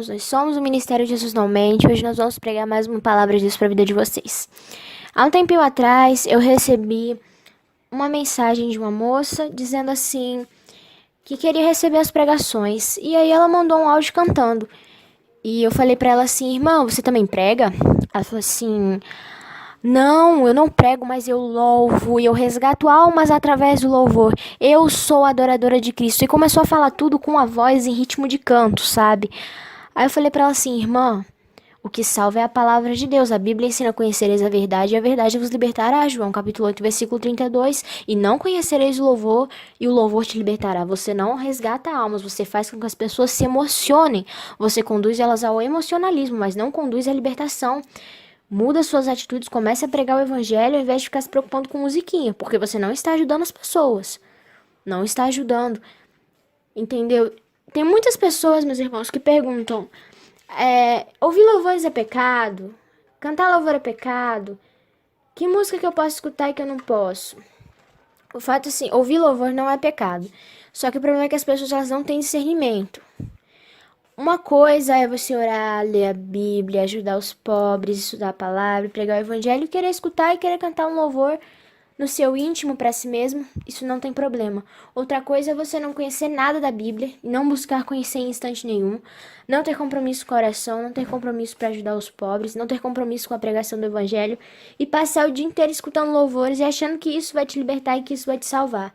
irmãos, nós somos o Ministério Jesus Não Mente. Hoje nós vamos pregar mais uma palavra de Deus para a vida de vocês. Há um tempinho atrás, eu recebi uma mensagem de uma moça dizendo assim, que queria receber as pregações. E aí ela mandou um áudio cantando. E eu falei para ela assim, irmã, você também prega? Ela falou assim, não, eu não prego, mas eu louvo e eu resgato almas através do louvor. Eu sou adoradora de Cristo. E começou a falar tudo com a voz em ritmo de canto, sabe? Aí eu falei pra ela assim, irmã, o que salva é a palavra de Deus. A Bíblia ensina a conhecereis a verdade e a verdade vos libertará. João capítulo 8, versículo 32. E não conhecereis o louvor e o louvor te libertará. Você não resgata almas, você faz com que as pessoas se emocionem. Você conduz elas ao emocionalismo, mas não conduz à libertação. Muda suas atitudes, comece a pregar o evangelho ao invés de ficar se preocupando com musiquinha, porque você não está ajudando as pessoas. Não está ajudando. Entendeu? Tem muitas pessoas, meus irmãos, que perguntam: ouvir louvores é pecado? Cantar louvor é pecado? Que música que eu posso escutar e que eu não posso? O fato é assim, ouvir louvor não é pecado. Só que o problema é que as pessoas elas não têm discernimento. Uma coisa é você orar, ler a Bíblia, ajudar os pobres, estudar a palavra, pregar o evangelho, querer escutar e querer cantar um louvor no seu íntimo para si mesmo, isso não tem problema. Outra coisa é você não conhecer nada da Bíblia e não buscar conhecer em instante nenhum, não ter compromisso com a oração, não ter compromisso para ajudar os pobres, não ter compromisso com a pregação do evangelho e passar o dia inteiro escutando louvores e achando que isso vai te libertar e que isso vai te salvar.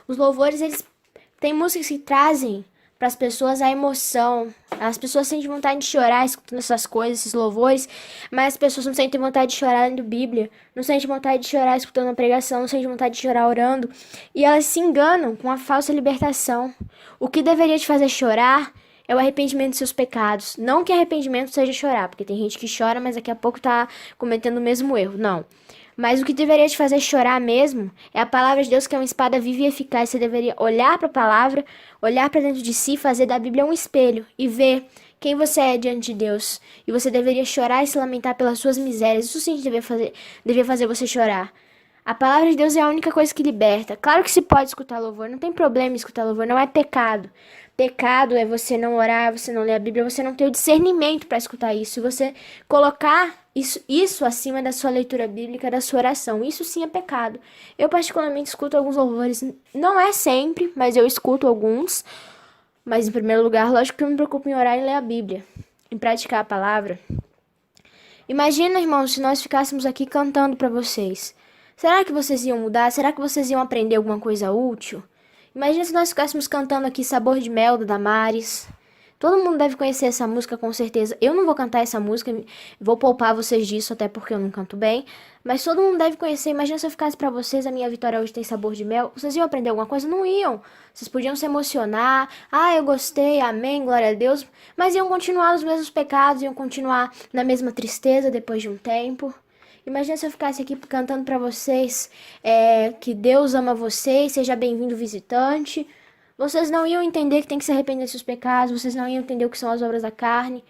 Os louvores, eles têm músicas que trazem para as pessoas a emoção. As pessoas sentem vontade de chorar escutando essas coisas, esses louvores, mas as pessoas não sentem vontade de chorar lendo Bíblia, não sentem vontade de chorar escutando uma pregação, não sentem vontade de chorar orando, e elas se enganam com a falsa libertação. O que deveria te fazer chorar é o arrependimento dos seus pecados. Não que arrependimento seja chorar, porque tem gente que chora, mas daqui a pouco tá cometendo o mesmo erro. Não. Mas o que deveria te fazer chorar mesmo é a palavra de Deus, que é uma espada viva e eficaz. Você deveria olhar para a palavra, olhar para dentro de si, fazer da Bíblia um espelho e ver quem você é diante de Deus. E você deveria chorar e se lamentar pelas suas misérias. Isso sim deveria fazer você chorar. A palavra de Deus é a única coisa que liberta. Claro que se pode escutar louvor, não tem problema em escutar louvor, não é pecado. Pecado é você não orar, você não ler a Bíblia, você não ter o discernimento para escutar isso. Você colocar isso acima da sua leitura bíblica, da sua oração. Isso sim é pecado. Eu particularmente escuto alguns louvores, não é sempre, mas eu escuto alguns. Mas em primeiro lugar, lógico que eu me preocupo em orar e ler a Bíblia, em praticar a palavra. Imagina, irmãos, se nós ficássemos aqui cantando para vocês. Será que vocês iam mudar? Será que vocês iam aprender alguma coisa útil? Imagina se nós ficássemos cantando aqui Sabor de Mel, da Damares. Todo mundo deve conhecer essa música, com certeza. Eu não vou cantar essa música, vou poupar vocês disso, até porque eu não canto bem. Mas todo mundo deve conhecer. Imagina se eu ficasse pra vocês, a minha vitória hoje tem sabor de mel. Vocês iam aprender alguma coisa? Não iam. Vocês podiam se emocionar. Ah, eu gostei, amém, glória a Deus. Mas iam continuar nos mesmos pecados, iam continuar na mesma tristeza depois de um tempo. Imagina se eu ficasse aqui cantando pra vocês que Deus ama vocês, seja bem-vindo visitante. Vocês não iam entender que tem que se arrepender dos seus pecados, vocês não iam entender o que são as obras da carne.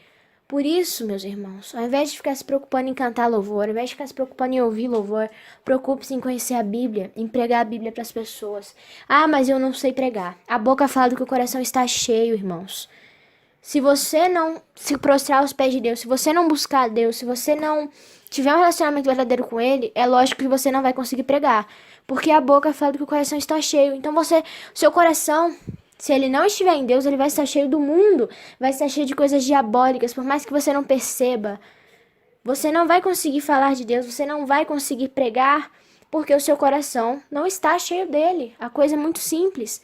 Por isso, meus irmãos, ao invés de ficar se preocupando em cantar louvor, ao invés de ficar se preocupando em ouvir louvor, preocupe-se em conhecer a Bíblia, em pregar a Bíblia para as pessoas. Ah, mas eu não sei pregar. A boca fala do que o coração está cheio, irmãos. Se você não se prostrar aos pés de Deus, se você não buscar a Deus, se você não tiver um relacionamento verdadeiro com Ele, é lógico que você não vai conseguir pregar. Porque a boca fala que o coração está cheio. Então seu coração, se ele não estiver em Deus, ele vai estar cheio do mundo, vai estar cheio de coisas diabólicas, por mais que você não perceba. Você não vai conseguir falar de Deus, você não vai conseguir pregar, porque o seu coração não está cheio dele. A coisa é muito simples.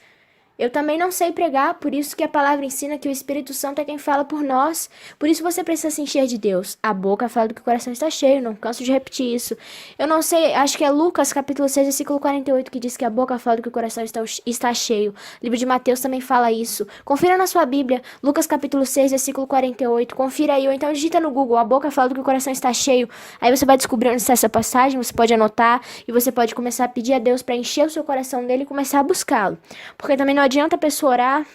Eu também não sei pregar, por isso que a palavra ensina que o Espírito Santo é quem fala por nós. Por isso você precisa se encher de Deus. A boca fala do que o coração está cheio, não canso de repetir isso. Eu não sei, acho que é Lucas capítulo 6, versículo 48, que diz que a boca fala do que o coração está cheio. O livro de Mateus também fala isso. Confira na sua Bíblia, Lucas capítulo 6, versículo 48. Confira aí, ou então digita no Google, a boca fala do que o coração está cheio. Aí você vai descobrir onde está essa passagem, você pode anotar e você pode começar a pedir a Deus para encher o seu coração dele e começar a buscá-lo. Porque também não adianta a pessoa orar.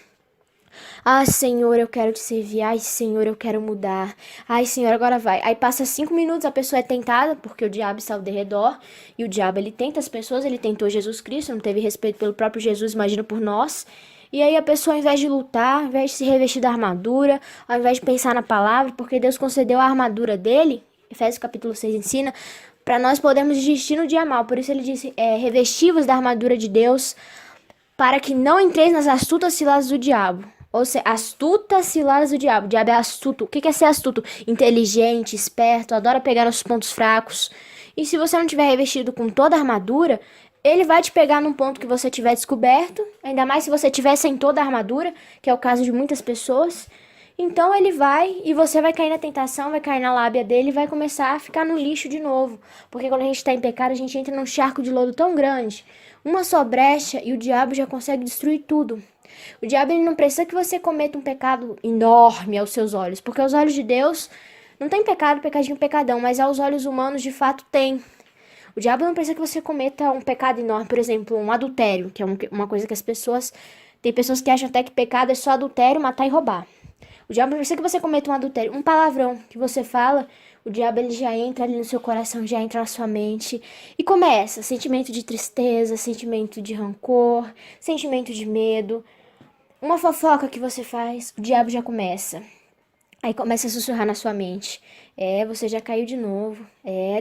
Ah, Senhor, eu quero te servir. Ai, Senhor, eu quero mudar. Ai, Senhor, agora vai. Aí passa 5 minutos, a pessoa é tentada, porque o diabo está ao derredor. E o diabo, ele tenta as pessoas, ele tentou Jesus Cristo, não teve respeito pelo próprio Jesus, imagina por nós. E aí a pessoa, ao invés de lutar, ao invés de se revestir da armadura, ao invés de pensar na palavra, porque Deus concedeu a armadura dele, Efésios capítulo 6 ensina, para nós podermos resistir no dia mal. Por isso ele disse, revesti-vos da armadura de Deus, para que não entreis nas astutas ciladas do diabo. Ou seja, astutas ciladas do diabo. O diabo é astuto. O que é ser astuto? Inteligente, esperto, adora pegar nos pontos fracos. E se você não tiver revestido com toda a armadura, ele vai te pegar num ponto que você tiver descoberto. Ainda mais se você tiver sem toda a armadura, que é o caso de muitas pessoas. Então ele vai e você vai cair na tentação, vai cair na lábia dele e vai começar a ficar no lixo de novo. Porque quando a gente está em pecado, a gente entra num charco de lodo tão grande. Uma só brecha e o diabo já consegue destruir tudo. O diabo ele não precisa que você cometa um pecado enorme aos seus olhos. Porque aos olhos de Deus não tem pecado, pecadinho, pecadão. Mas aos olhos humanos de fato tem. O diabo não precisa que você cometa um pecado enorme. Por exemplo, um adultério. Que é uma coisa que as pessoas... Tem pessoas que acham até que pecado é só adultério, matar e roubar. O diabo não precisa que você cometa um adultério. Um palavrão que você fala, o diabo ele já entra ali no seu coração, já entra na sua mente. E começa sentimento de tristeza, sentimento de rancor, sentimento de medo. Uma fofoca que você faz, o diabo já começa. Aí começa a sussurrar na sua mente. Você já caiu de novo.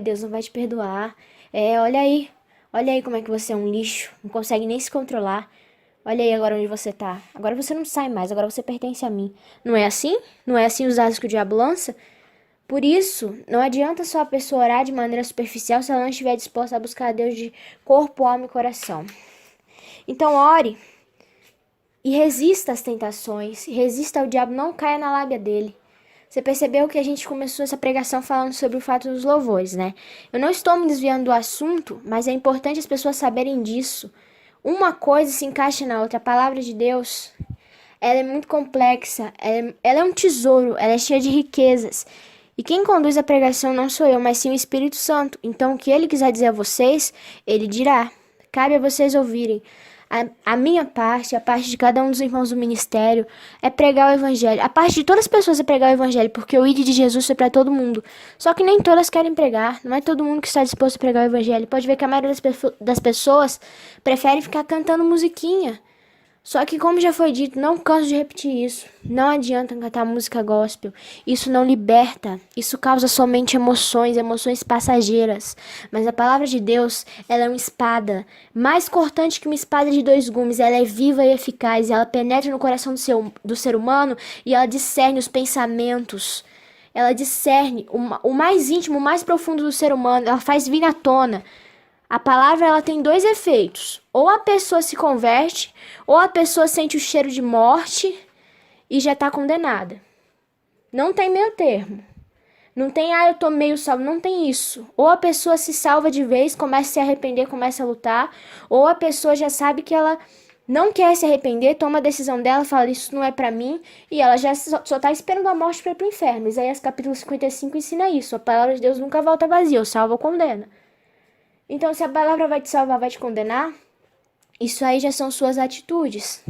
Deus não vai te perdoar. Olha aí. Olha aí como é que você é um lixo. Não consegue nem se controlar. Olha aí agora onde você tá. Agora você não sai mais, agora você pertence a mim. Não é assim? Não é assim os dados que o diabo lança? Por isso, não adianta só a pessoa orar de maneira superficial se ela não estiver disposta a buscar a Deus de corpo, alma e coração. Então ore e resista às tentações, e resista ao diabo, não caia na lábia dele. Você percebeu que a gente começou essa pregação falando sobre o fato dos louvores, né? Eu não estou me desviando do assunto, mas é importante as pessoas saberem disso. Uma coisa se encaixa na outra. A palavra de Deus, ela é muito complexa. Ela é um tesouro. Ela é cheia de riquezas. E quem conduz a pregação não sou eu, mas sim o Espírito Santo. Então, o que ele quiser dizer a vocês, ele dirá. Cabe a vocês ouvirem. A minha parte, a parte de cada um dos irmãos do ministério, é pregar o evangelho. A parte de todas as pessoas é pregar o evangelho, porque o ID de Jesus foi para todo mundo. Só que nem todas querem pregar. Não é todo mundo que está disposto a pregar o evangelho. Pode ver que a maioria das pessoas prefere ficar cantando musiquinha. Só que, como já foi dito, não canso de repetir isso. Não adianta cantar música gospel. Isso não liberta. Isso causa somente emoções, emoções passageiras. Mas a palavra de Deus, ela é uma espada. Mais cortante que uma espada de dois gumes. Ela é viva e eficaz. Ela penetra no coração do ser humano e ela discerne os pensamentos. Ela discerne o mais íntimo, o mais profundo do ser humano. Ela faz vir à tona. A palavra ela tem dois efeitos. Ou a pessoa se converte, ou a pessoa sente o cheiro de morte e já está condenada. Não tem meio termo. Não tem, eu tô meio salvo. Não tem isso. Ou a pessoa se salva de vez, começa a se arrepender, começa a lutar. Ou a pessoa já sabe que ela não quer se arrepender, toma a decisão dela, fala, isso não é pra mim. E ela já só tá esperando a morte para ir pro inferno. Isaías capítulo 55 ensina isso. A palavra de Deus nunca volta vazia, ou salva ou condena. Então, se a palavra vai te salvar, vai te condenar, isso aí já são suas atitudes.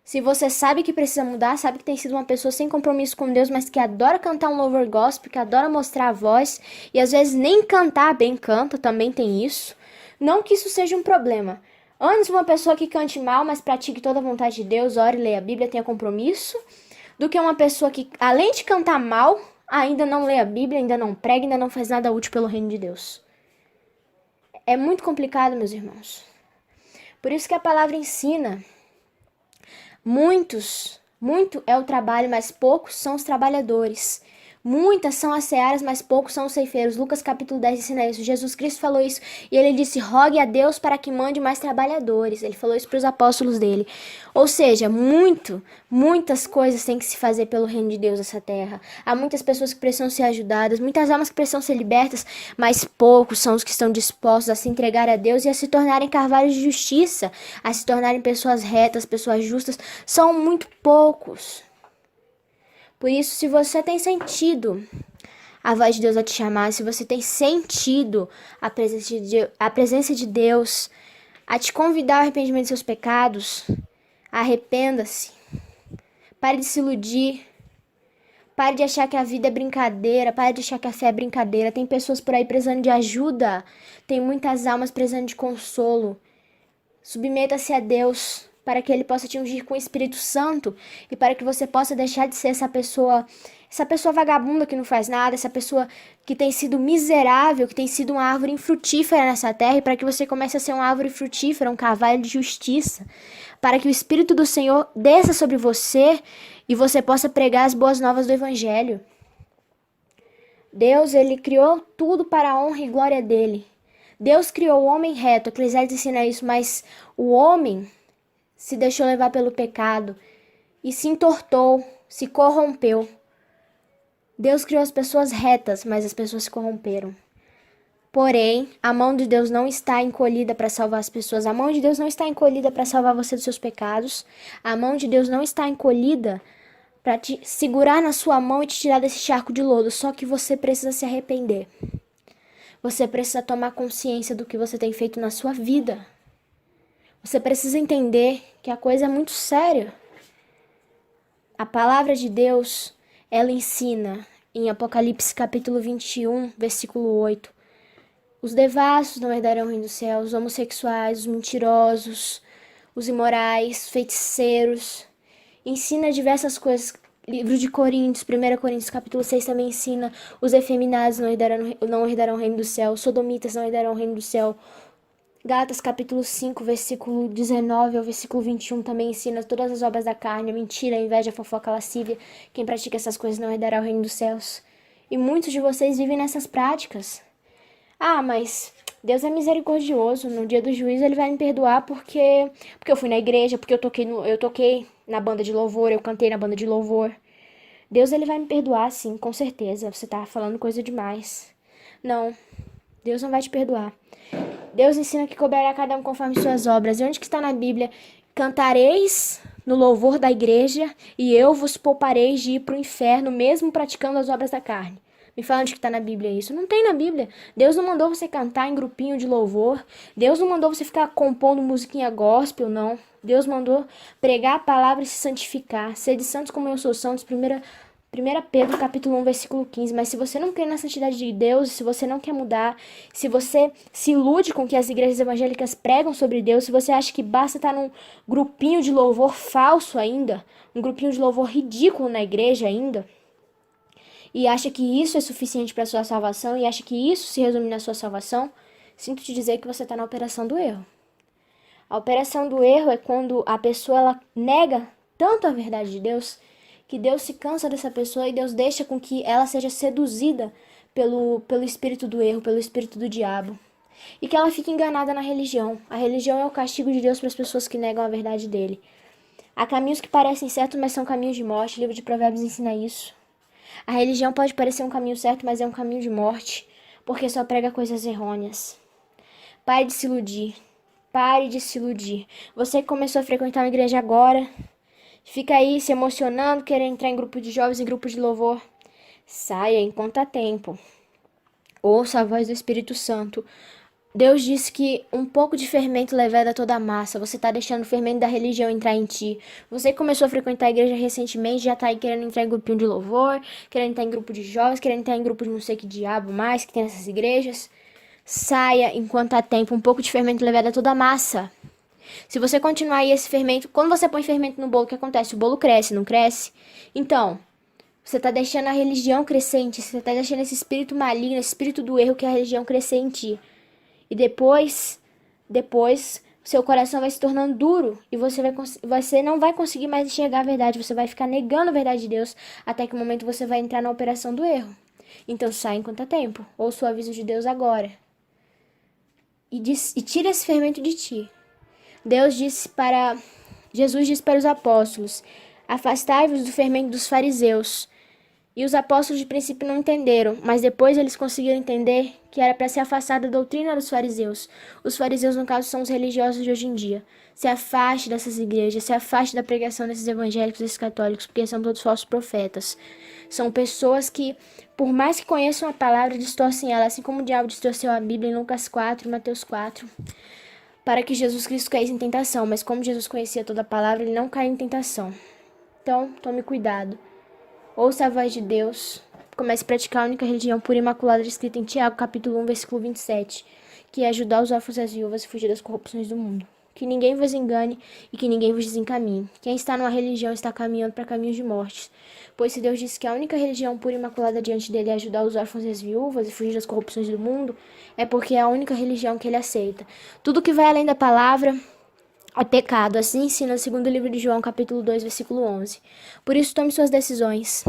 Se você sabe que precisa mudar, sabe que tem sido uma pessoa sem compromisso com Deus, mas que adora cantar um louvor gospel, que adora mostrar a voz, e às vezes nem cantar bem canta, também tem isso. Não que isso seja um problema. Antes uma pessoa que cante mal, mas pratique toda a vontade de Deus, ore, leia a Bíblia, tenha compromisso, do que uma pessoa que, além de cantar mal, ainda não lê a Bíblia, ainda não prega, ainda não faz nada útil pelo reino de Deus. É muito complicado, meus irmãos. Por isso que a palavra ensina. Muito é o trabalho, mas poucos são os trabalhadores. Muitas são as searas, mas poucos são os ceifeiros. Lucas capítulo 10 ensina isso. Jesus Cristo falou isso e ele disse, rogue a Deus para que mande mais trabalhadores. Ele falou isso para os apóstolos dele. Ou seja, muitas coisas têm que se fazer pelo reino de Deus nessa terra. Há muitas pessoas que precisam ser ajudadas, muitas almas que precisam ser libertas, mas poucos são os que estão dispostos a se entregar a Deus e a se tornarem carvalhos de justiça, a se tornarem pessoas retas, pessoas justas. São muito poucos. Por isso, se você tem sentido a voz de Deus a te chamar, se você tem sentido a presença de Deus a te convidar ao arrependimento dos seus pecados, arrependa-se. Pare de se iludir. Pare de achar que a vida é brincadeira. Pare de achar que a fé é brincadeira. Tem pessoas por aí precisando de ajuda. Tem muitas almas precisando de consolo. Submeta-se a Deus. para que ele possa te ungir com o Espírito Santo e para que você possa deixar de ser essa pessoa vagabunda que não faz nada, essa pessoa que tem sido miserável, que tem sido uma árvore infrutífera nessa terra, e para que você comece a ser uma árvore frutífera, um carvalho de justiça, para que o Espírito do Senhor desça sobre você e você possa pregar as boas novas do Evangelho. Deus, ele criou tudo para a honra e glória dele. Deus criou o homem reto, Eclesiastes ensina isso, mas o homem se deixou levar pelo pecado e se entortou, se corrompeu. Deus criou as pessoas retas, mas as pessoas se corromperam. Porém, a mão de Deus não está encolhida para salvar as pessoas. A mão de Deus não está encolhida para salvar você dos seus pecados. A mão de Deus não está encolhida para te segurar na sua mão e te tirar desse charco de lodo. Só que você precisa se arrepender. Você precisa tomar consciência do que você tem feito na sua vida. Você precisa entender que a coisa é muito séria. A palavra de Deus, ela ensina em Apocalipse capítulo 21, versículo 8. Os devassos não herdarão o reino dos céus, os homossexuais, os mentirosos, os imorais, feiticeiros. Ensina diversas coisas. Livro de Coríntios, 1 Coríntios capítulo 6 também ensina: os efeminados não herdarão o reino do céu, os sodomitas não herdarão o reino do céu. Gálatas capítulo 5, versículo 19 ao versículo 21 também ensina: todas as obras da carne, a mentira, a inveja, a fofoca, a lascívia. Quem pratica essas coisas não herdará o reino dos céus. E muitos de vocês vivem nessas práticas. Ah, mas Deus é misericordioso. No dia do juízo ele vai me perdoar porque eu fui na igreja, porque eu toquei na banda de louvor, eu cantei na banda de louvor. Deus, ele vai me perdoar, sim, com certeza. Você tá falando coisa demais. Não, Deus não vai te perdoar. Deus ensina que cobrará cada um conforme suas obras. E onde que está na Bíblia? Cantareis no louvor da igreja e eu vos poupareis de ir para o inferno, mesmo praticando as obras da carne. Me fala onde que está na Bíblia isso. Não tem na Bíblia. Deus não mandou você cantar em grupinho de louvor. Deus não mandou você ficar compondo musiquinha gospel, não. Deus mandou pregar a palavra e se santificar. Sede santos como eu sou santos. 1 Pedro capítulo 1, versículo 15. Mas se você não crê na santidade de Deus, se você não quer mudar, se você se ilude com o que as igrejas evangélicas pregam sobre Deus, se você acha que basta estar num grupinho de louvor falso ainda, um grupinho de louvor ridículo na igreja ainda, e acha que isso é suficiente para a sua salvação, e acha que isso se resume na sua salvação, sinto te dizer que você está na operação do erro. A operação do erro é quando a pessoa ela nega tanto a verdade de Deus, que Deus se cansa dessa pessoa e Deus deixa com que ela seja seduzida pelo espírito do erro, pelo espírito do diabo. E que ela fique enganada na religião. A religião é o castigo de Deus para as pessoas que negam a verdade dele. Há caminhos que parecem certos, mas são caminhos de morte. O livro de Provérbios ensina isso. A religião pode parecer um caminho certo, mas é um caminho de morte, porque só prega coisas errôneas. Pare de se iludir. Pare de se iludir. Você que começou a frequentar uma igreja agora, fica aí se emocionando, querendo entrar em grupo de jovens, em grupo de louvor. Saia enquanto há tempo. Ouça a voz do Espírito Santo. Deus disse que um pouco de fermento leveda toda a massa. Você está deixando o fermento da religião entrar em ti. Você que começou a frequentar a igreja recentemente, já está aí querendo entrar em grupinho de louvor, querendo entrar em grupo de jovens, querendo entrar em grupo de não sei que diabo mais que tem nessas igrejas. Saia enquanto há tempo. Um pouco de fermento leveda toda a massa. Se você continuar aí esse fermento, quando você põe fermento no bolo, o que acontece? O bolo cresce, não cresce? Então, você está deixando a religião crescer em ti. Você está deixando esse espírito maligno, esse espírito do erro que é a religião crescer em ti. E depois, seu coração vai se tornando duro e você não vai conseguir mais enxergar a verdade. Você vai ficar negando a verdade de Deus até que o momento você vai entrar na operação do erro. Então sai enquanto há tempo. Ouça o aviso de Deus agora. E tira esse fermento de ti. Jesus disse para os apóstolos: afastai-vos do fermento dos fariseus. E os apóstolos de princípio não entenderam, mas depois eles conseguiram entender que era para se afastar da doutrina dos fariseus. Os fariseus, no caso, são os religiosos de hoje em dia. Se afaste dessas igrejas, se afaste da pregação desses evangélicos, desses católicos, porque são todos falsos profetas. São pessoas que, por mais que conheçam a palavra, distorcem ela, assim como o diabo distorceu a Bíblia em Lucas 4 e Mateus 4. Para que Jesus Cristo caísse em tentação, mas como Jesus conhecia toda a palavra, ele não caiu em tentação. Então, tome cuidado. Ouça a voz de Deus. Comece a praticar a única religião pura e imaculada escrita em Tiago, capítulo 1, versículo 27, que é ajudar os órfãos e as viúvas a fugir das corrupções do mundo. que ninguém vos engane e que ninguém vos desencaminhe. Quem está numa religião está caminhando para caminhos de morte. Pois se Deus disse que a única religião pura e imaculada diante dele é ajudar os órfãos e as viúvas e fugir das corrupções do mundo, é porque é a única religião que ele aceita. Tudo que vai além da palavra é pecado. Assim ensina o segundo livro de João, capítulo 2, versículo 11. Por isso, tome suas decisões.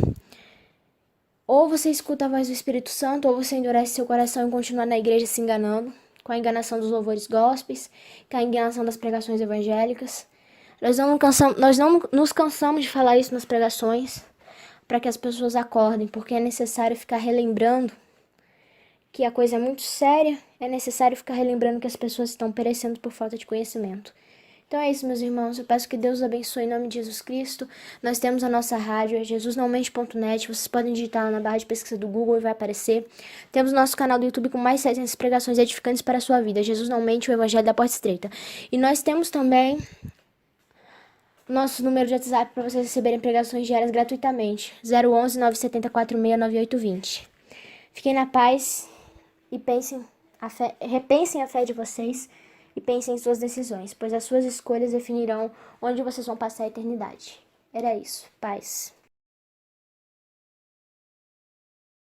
Ou você escuta a voz do Espírito Santo, ou você endurece seu coração e continua na igreja se enganando, com a enganação dos louvores gospels, com a enganação das pregações evangélicas. Nós não nos cansamos de falar isso nas pregações, para que as pessoas acordem, porque é necessário ficar relembrando que a coisa é muito séria, é necessário ficar relembrando que as pessoas estão perecendo por falta de conhecimento. Então é isso, meus irmãos. Eu peço que Deus os abençoe em nome de Jesus Cristo. Nós temos a nossa rádio, é jesusnaumente.net. Vocês podem digitar lá na barra de pesquisa do Google e vai aparecer. Temos nosso canal do YouTube com mais 700 pregações edificantes para a sua vida. Jesus Não Mente, o Evangelho da Porta Estreita. E nós temos também nosso número de WhatsApp para vocês receberem pregações diárias gratuitamente. 011 970 46 9820. Fiquem na paz e repensem a fé de vocês. E pensem em suas decisões, pois as suas escolhas definirão onde vocês vão passar a eternidade. Era isso. Paz.